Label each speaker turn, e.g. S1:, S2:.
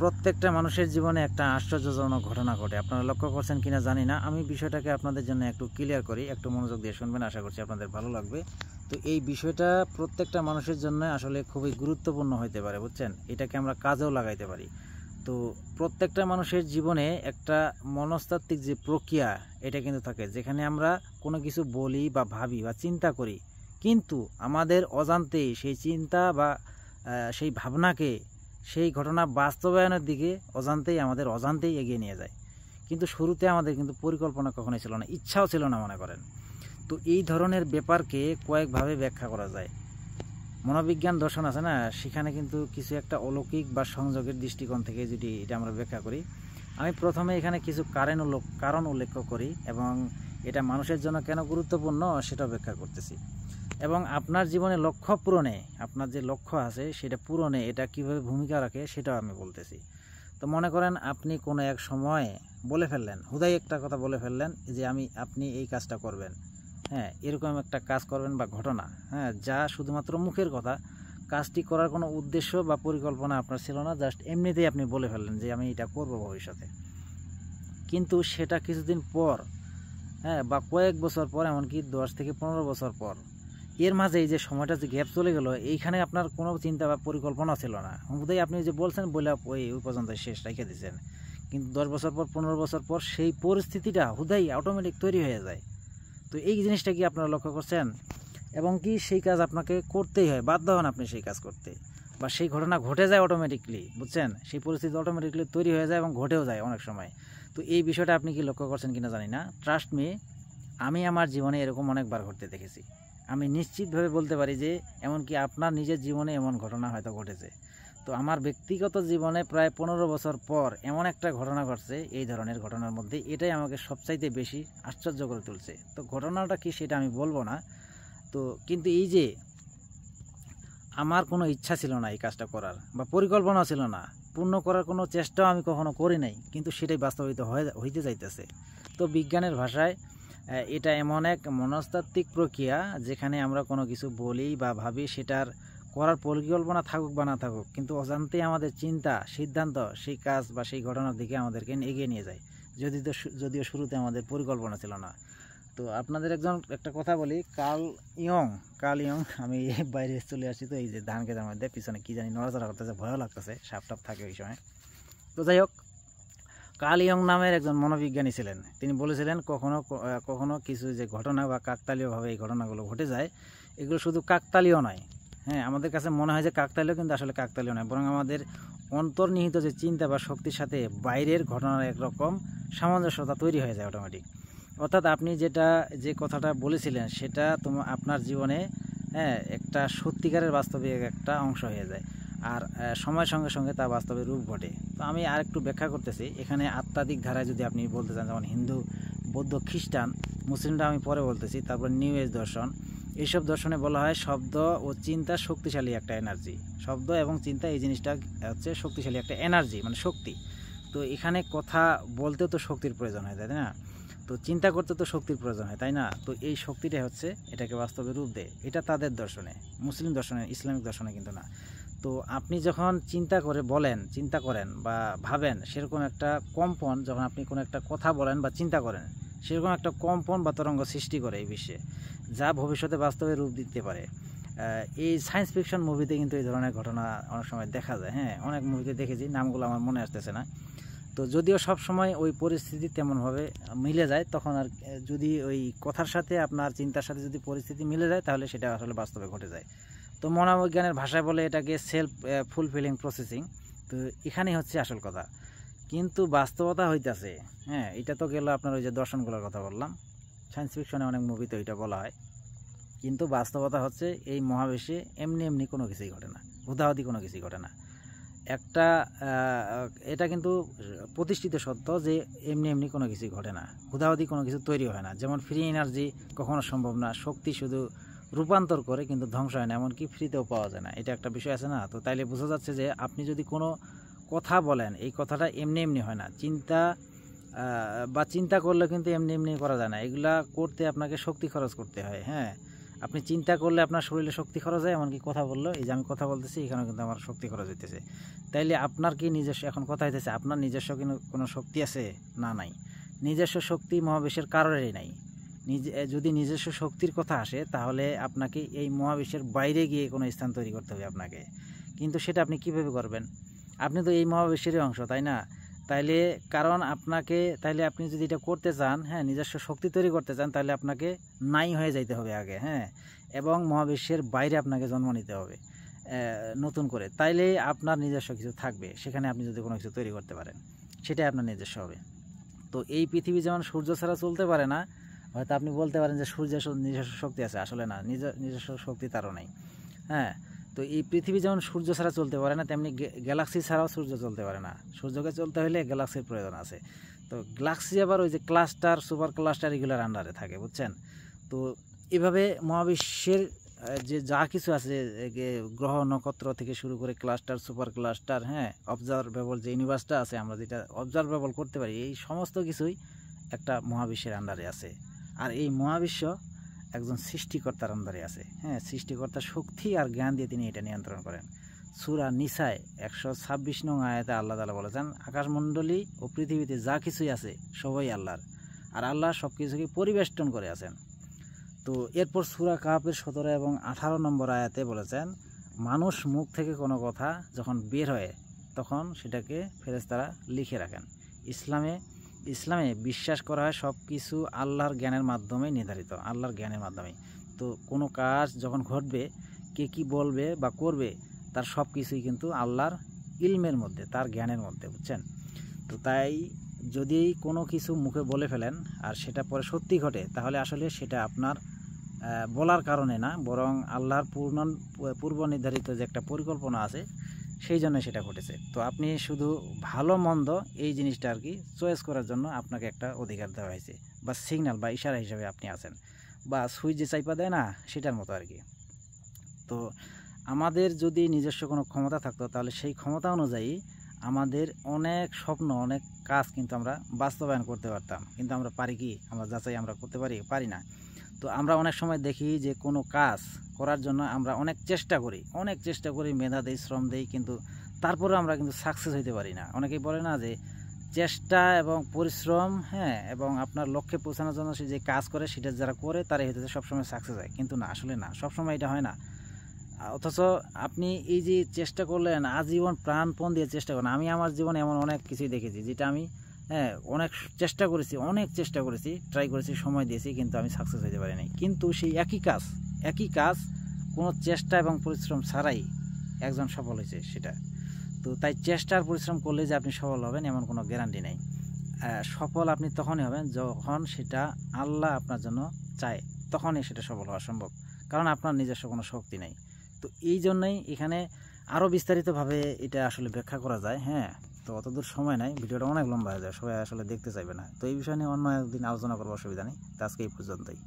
S1: প্রত্যেকটা মানুষের জীবনে একটা আশ্চর্যজনক ঘটনা ঘটে। আপনারা লক্ষ্য করছেন কিনা জানি না। আমি বিষয়টাকে আপনাদের জন্য একটু ক্লিয়ার করি, একটু মনোযোগ দিয়ে শুনবেন, আশা করছি আপনাদের ভালো লাগবে। তো এই বিষয়টা প্রত্যেকটা মানুষের জন্য আসলে খুবই গুরুত্বপূর্ণ হতে পারে, বুঝছেন? এটাকে আমরা কাজেও লাগাইতে পারি। তো প্রত্যেকটা মানুষের জীবনে একটা মনস্তাত্ত্বিক যে প্রক্রিয়া, এটা কিন্তু থাকে, যেখানে আমরা কোনো কিছু বলি বা ভাবি বা চিন্তা করি, কিন্তু আমাদের অজান্তেই সেই চিন্তা বা সেই ভাবনাকে, সেই ঘটনা বাস্তবায়নের দিকে অজান্তেই এগিয়ে নিয়ে যায়। কিন্তু শুরুতে আমাদের কিন্তু পরিকল্পনা কখনোই ছিল না, ইচ্ছাও ছিল না মনে করেন। তো এই ধরনের ব্যাপারকে কয়েকভাবে ব্যাখ্যা করা যায়। মনোবিজ্ঞান দর্শন আছে না, সেখানে কিন্তু কিছু একটা অলৌকিক বা সংযোগের দৃষ্টিকোণ থেকে যদি এটা আমরা ব্যাখ্যা করি, আমি প্রথমে এখানে কিছু কারণ উল্লেখ করি এবং এটা মানুষের জন্য কেন গুরুত্বপূর্ণ সেটাও ব্যাখ্যা করতেছি। এবং আপনার জীবনে লক্ষ্য পূরণে, আপনার যে লক্ষ্য আছে সেটা পূরণে এটা কীভাবে ভূমিকা রাখে সেটাও আমি বলতেছি। তো মনে করেন আপনি কোনো এক সময় বলে ফেললেন, হুদাই একটা কথা বলে ফেললেন যে আপনি এই কাজটা করবেন, হ্যাঁ, এরকম একটা কাজ করবেন বা ঘটনা, হ্যাঁ, যা শুধুমাত্র মুখের কথা, কাজটি করার কোনো উদ্দেশ্য বা পরিকল্পনা আপনার ছিল না, জাস্ট এমনিতেই আপনি বলে ফেললেন যে আমি এটা করব ভবিষ্যতে। কিন্তু সেটা কিছুদিন পর, হ্যাঁ, বা কয়েক বছর পর, এমনকি 10 থেকে 15 বছর পর, এর মাঝে এই যে সময়টা যে গ্যাপ চলে গেল, এইখানে আপনার কোনো চিন্তা বা পরিকল্পনা ছিল না, হুদাই আপনি যে বলছেন বলে ওই পর্যন্ত শেষ রেখে দিয়েছেন। কিন্তু 10 বছর পর, 15 বছর পর সেই পরিস্থিতিটা হুদাই অটোমেটিক তৈরি হয়ে যায়। তো এই জিনিসটা কি আপনারা লক্ষ্য করছেন? এবং কি সেই কাজ আপনাকে করতেই হয়, বাধ্য হন আপনি সেই কাজ করতে, বা সেই ঘটনা ঘটে যায় অটোমেটিকলি, বুঝছেন? সেই পরিস্থিতি অটোমেটিকলি তৈরি হয়ে যায় এবং ঘটেও যায় অনেক সময়। তো এই বিষয়টা আপনি কি লক্ষ্য করছেন কিনা জানি না, ট্রাস্ট মি, আমি আমার জীবনে এরকম অনেকবার ঘটতে দেখেছি। আমি নিশ্চিতভাবে বলতে পারি যে এমনকি আপনার নিজের জীবনে এমন ঘটনা হয়তো ঘটেছে। তো আমার ব্যক্তিগত জীবনে প্রায় 15 বছর পর এমন একটা ঘটনা ঘটছে, এই ধরনের ঘটনার মধ্যে, এটাই আমাকে সবচাইতে বেশি আশ্চর্য করে তুলছে। তো ঘটনাটা কি সেটা আমি বলবো না, তো কিন্তু এই যে আমার কোনো ইচ্ছা ছিল না এই কাজটা করার, বা পরিকল্পনা ছিল না, পূর্ণ করার কোনো চেষ্টাও আমি কখনো করি নাই, কিন্তু সেটাই বাস্তবিত হইতে যাইতেছে। তো বিজ্ঞানের ভাষায় এটা এমন এক মনস্তাত্ত্বিক প্রক্রিয়া, যেখানে আমরা কোনো কিছু বলি বা ভাবি, সেটার করার পরিকল্পনা থাকুক বা না থাকুক, কিন্তু অজান্তেই আমাদের চিন্তা, সিদ্ধান্ত সেই কাজ বা সেই ঘটনার দিকে আমাদেরকে এগিয়ে নিয়ে যায়, যদিও শুরুতে আমাদের পরিকল্পনা ছিল না। তো আপনাদের একটা কথা বলি, কার্ল ইয়ং, আমি বাইরে চলে আসছি, তো এই যে ধান খেতের মধ্যে পিছনে কি জানি নড়াচড়া করতেছে, ভয়ও লাগতেছে, সাপ টাপ থাকে ওই সময়। তো যাই হোক, কার্ল ইয়ং নামের একজন মনোবিজ্ঞানী ছিলেন। তিনি বলেছিলেন কখনো কিছু যে ঘটনা বা কাকতালীয়ভাবে এই ঘটনাগুলো ঘটে যায়, এগুলো শুধু কাকতালীয় নয়, হ্যাঁ, আমাদের কাছে মনে হয় যে কাকতালীয়, কিন্তু আসলে কাকতালীয় নয়, বরং আমাদের অন্তর্নিহিত যে চিন্তা বা শক্তির সাথে বাইরের ঘটনার একরকম সামঞ্জস্যতা তৈরি হয়ে যায় অটোমেটিক। অর্থাৎ আপনি যে কথাটা বলেছিলেন সেটা আপনার জীবনে, হ্যাঁ, একটা সত্যিকারের বাস্তবিক একটা অংশ হয়ে যায়, আর সময়ের সঙ্গে সঙ্গে তা বাস্তবে রূপ ঘটে। তো আমি আর একটু ব্যাখ্যা করতেছি এখানে। আধ্যাত্মিক ধারায় যদি আপনি বলতে চান, যেমন হিন্দু, বৌদ্ধ, খ্রিস্টান, মুসলিমরা আমি পরে বলতেছি, তারপর নিউ এজ দর্শন, এইসব দর্শনে বলা হয় শব্দ ও চিন্তা শক্তিশালী একটা এনার্জি। শব্দ এবং চিন্তা এই জিনিসটা হচ্ছে শক্তিশালী একটা এনার্জি, মানে শক্তি। তো এখানে কথা বলতেও তো শক্তির প্রয়োজন হয়, তাই না? তো চিন্তা করতে তো শক্তির প্রয়োজন হয়, তাই না? তো এই শক্তিটাই হচ্ছে এটাকে বাস্তবে রূপ দেয়। এটা তাদের দর্শনে, মুসলিম দর্শনে, ইসলামিক দর্শনে কিন্তু না। তো আপনি যখন চিন্তা করেন বা ভাবেন, সেরকম একটা কম্পন, যখন আপনি কোনো একটা কথা বলেন বা চিন্তা করেন, সেরকম একটা কম্পন বা তরঙ্গ সৃষ্টি করে এই বিশ্বে, যা ভবিষ্যতে বাস্তবে রূপ দিতে পারে। এই সায়েন্স ফিকশন মুভিতে কিন্তু এই ধরনের ঘটনা অনেক সময় দেখা যায়, হ্যাঁ, অনেক মুভিতে দেখেছি, নামগুলো আমার মনে আসতেছে না। তো যদিও সব সময় ওই পরিস্থিতি তেমনভাবে মিলে যায়, তখন আর যদি ওই কথার সাথে আপনার চিন্তার সাথে যদি পরিস্থিতি মিলে যায়, তাহলে সেটা আসলে বাস্তবে ঘটে যায়। তো মনোবিজ্ঞানের ভাষায় বলে এটাকে সেলফ ফুলফিলিং প্রসেসিং। তো এখানেই হচ্ছে আসল কথা। কিন্তু বাস্তবতা হইতাছে, হ্যাঁ, এটা তো গেল আপনার ওই যে দর্শনগুলোর কথা বললাম, সায়েন্স ফিকশনে অনেক মুভিতে এটা বলা হয়, কিন্তু বাস্তবতা হচ্ছে এই মহাবিশ্বে এমনি কোনো কিছুই ঘটে না, হুদাহুদি কোনো কিছুই ঘটে না। এটা কিন্তু প্রতিষ্ঠিত সত্য যে এমনি কোনো কিছুই ঘটে না, হুদাহুদি কোনো কিছু তৈরি হয় না। যেমন ফ্রি এনার্জি কখনো সম্ভব না, শক্তি শুধু রূপান্তর করে, কিন্তু ধ্বংস হয় না, এমনকি ফ্রিতেও পাওয়া যায় না, এটা একটা বিষয় আছে না? তো তাইলে বোঝা যাচ্ছে যে আপনি যদি কোনো কথা বলেন, এই কথাটা এমনি হয় না, চিন্তা করলে কিন্তু এমনি করা যায় না, এগুলা করতে আপনাকে শক্তি খরচ করতে হয়, হ্যাঁ। আপনি চিন্তা করলে আপনার শরীরে শক্তি খরচ হয়, এমনকি কথা বললো, এই যে আমি কথা বলতেছি এখানেও কিন্তু আমার শক্তি খরচ হইতেছে। তাইলে আপনার কি নিজস্ব, এখন কথা হইতেছে আপনার নিজস্ব কোনো শক্তি আছে? না, নাই। নিজস্ব শক্তি মহাবিশ্বের কারোরই নাই। যদি নিজস্ব শক্তির কথা আসে তাহলে আপনাকে এই মহাবিশ্বের বাইরে গিয়ে কোনো স্থান তৈরি করতে হবে আপনাকে। কিন্তু সেটা আপনি কীভাবে করবেন? আপনি তো এই মহাবিশ্বেরই অংশ, তাই না? তাইলে কারণ আপনাকে, তাইলে আপনি যদি এটা করতে চান, হ্যাঁ, নিজস্ব শক্তি তৈরি করতে চান, তাহলে আপনাকে নাই হয়ে যাইতে হবে আগে, হ্যাঁ, এবং মহাবিশ্বের বাইরে আপনাকে জন্ম নিতে হবে নতুন করে। তাইলে আপনার নিজস্ব কিছু থাকবে, সেখানে আপনি যদি কোনো কিছু তৈরি করতে পারেন, সেটাই আপনার নিজস্ব হবে। তো এই পৃথিবী যেমন সূর্য ছাড়া চলতে পারে না, হয়তো আপনি বলতে পারেন যে সূর্যের নিজস্ব শক্তি আছে, আসলে না, নিজস্ব শক্তি তারও নেই, হ্যাঁ। তো এই পৃথিবী যেমন সূর্য ছাড়া চলতে পারে না, তেমনি গ্যালাক্সি ছাড়াও সূর্য চলতে পারে না। সূর্যকে চলতে হলে গ্যালাক্সির প্রয়োজন আছে। তো গ্যালাক্সি আবার ওই যে ক্লাস্টার, সুপার ক্লাস্টার, এগুলোর আন্ডারে থাকে, বুঝছেন? তো এভাবে মহাবিশ্বের যে যা কিছু আছে, গ্রহ নক্ষত্র থেকে শুরু করে ক্লাস্টার, সুপার ক্লাস্টার, হ্যাঁ, অবজারভেবল যে ইউনিভার্সটা আছে, আমরা যেটা অবজারভেবল করতে পারি, এই সমস্ত কিছুই একটা মহাবিশ্বের আন্ডারে আছে। আর এই মহাবিশ্ব একজন সৃষ্টিকর্তার আন্ডারে আছে, হ্যাঁ। সৃষ্টিকর্তার শক্তি আর জ্ঞান দিয়ে তিনি এটা নিয়ন্ত্রণ করেন। সূরা নিসায় 126 নং আয়াতে আল্লাহ তাআলা বলেছেন, আকাশমণ্ডলী ও পৃথিবীতে যা কিছুই আছে সবই আল্লাহর, আর আল্লাহ সব কিছুকে পরিবেষ্টন করে আছেন। তো এরপর সূরা কাহাফের 17 এবং 18 নম্বর আয়াতে বলেছেন, মানুষ মুখ থেকে কোনো কথা যখন বের হয় তখন সেটাকে ফেরেশতারা লিখে রাখেন। ইসলামে বিশ্বাস করা হয় সব কিছু আল্লাহর জ্ঞানের মাধ্যমে নির্ধারিত, আল্লাহর জ্ঞানের মাধ্যমে। তো কোনো কাজ যখন ঘটবে, কে কি বলবে বা করবে, তার সব কিছুই কিন্তু আল্লাহর ইলমের মধ্যে, তার জ্ঞানের মধ্যে, বুঝছেন? তো তাই যদি কোনো কিছু মুখে বলে ফেলেন আর সেটা পরে সত্যি ঘটে, তাহলে আসলে সেটা আপনার বলার কারণে না, বরং আল্লাহর পূর্ব নির্ধারিত যে একটা পরিকল্পনা আছে, সেই জন্য সেটা ঘটেছে। তো আপনি শুধু ভালো মন্দ এই জিনিসটা আর কি চয়েস করার জন্য আপনাকে একটা অধিকার দেওয়া হয়েছে, বা সিগন্যাল বা ইশারা হিসাবে আপনি আছেন, বা সুইচ যে চাইপা দেয় না, সেটার মতো আর কি। তো আমাদের যদি নিজস্ব কোনো ক্ষমতা থাকতো, তাহলে সেই ক্ষমতা অনুযায়ী আমাদের অনেক স্বপ্ন, অনেক কাজ কিন্তু আমরা বাস্তবায়ন করতে পারতাম। কিন্তু আমরা পারি কি? আমরা যাচাই আমরা করতে পারি না। তো আমরা অনেক সময় দেখি যে কোনো কাজ করার জন্য আমরা অনেক চেষ্টা করি, মেধা দেই, শ্রম দেই, কিন্তু তারপরে আমরা কিন্তু সাকসেস হইতে পারি না। অনেকেই বলে না যে চেষ্টা এবং পরিশ্রম, হ্যাঁ, এবং আপনার লক্ষ্যে পৌঁছানোর জন্য সে যে কাজ করে, সেটা যারা করে তারাই হয়তো সবসময় সাকসেস হয়, কিন্তু না, আসলে না, সবসময় এটা হয় না। অথচ আপনি এই যে চেষ্টা করলেন, আজীবন প্রাণপণ দিয়ে চেষ্টা করেন। আমি আমার জীবনে এমন অনেক কিছুই দেখেছি যেটা আমি, হ্যাঁ, অনেক চেষ্টা করেছি, ট্রাই করেছি, সময় দিয়েছি, কিন্তু আমি সাকসেস হতে পারিনি। কিন্তু সেই একই কাজ কোনো চেষ্টা এবং পরিশ্রম ছাড়াই একজন সফল হয়েছে সেটা। তো তাই চেষ্টা আর পরিশ্রম করলে যে আপনি সফল হবেন এমন কোনো গ্যারান্টি নেই। সফল আপনি তখনই হবেন যখন সেটা আল্লাহ আপনার জন্য চায়, তখনই সেটা সফল হওয়া সম্ভব, কারণ আপনার নিজস্ব কোনো শক্তি নেই। তো এই জন্যই এখানে আরও বিস্তারিতভাবে এটা আসলে ব্যাখ্যা করা যায়, হ্যাঁ। তো অতদূর সময় নাই, ভিডিওটা অনেক লম্বা হয়ে যায়, সবাই আসলে দেখতে চাইবে না। তো এই বিষয় নিয়ে অন্য একদিন আলোচনা করবো, অসুবিধা নেই। তো আজকে এই পর্যন্তই।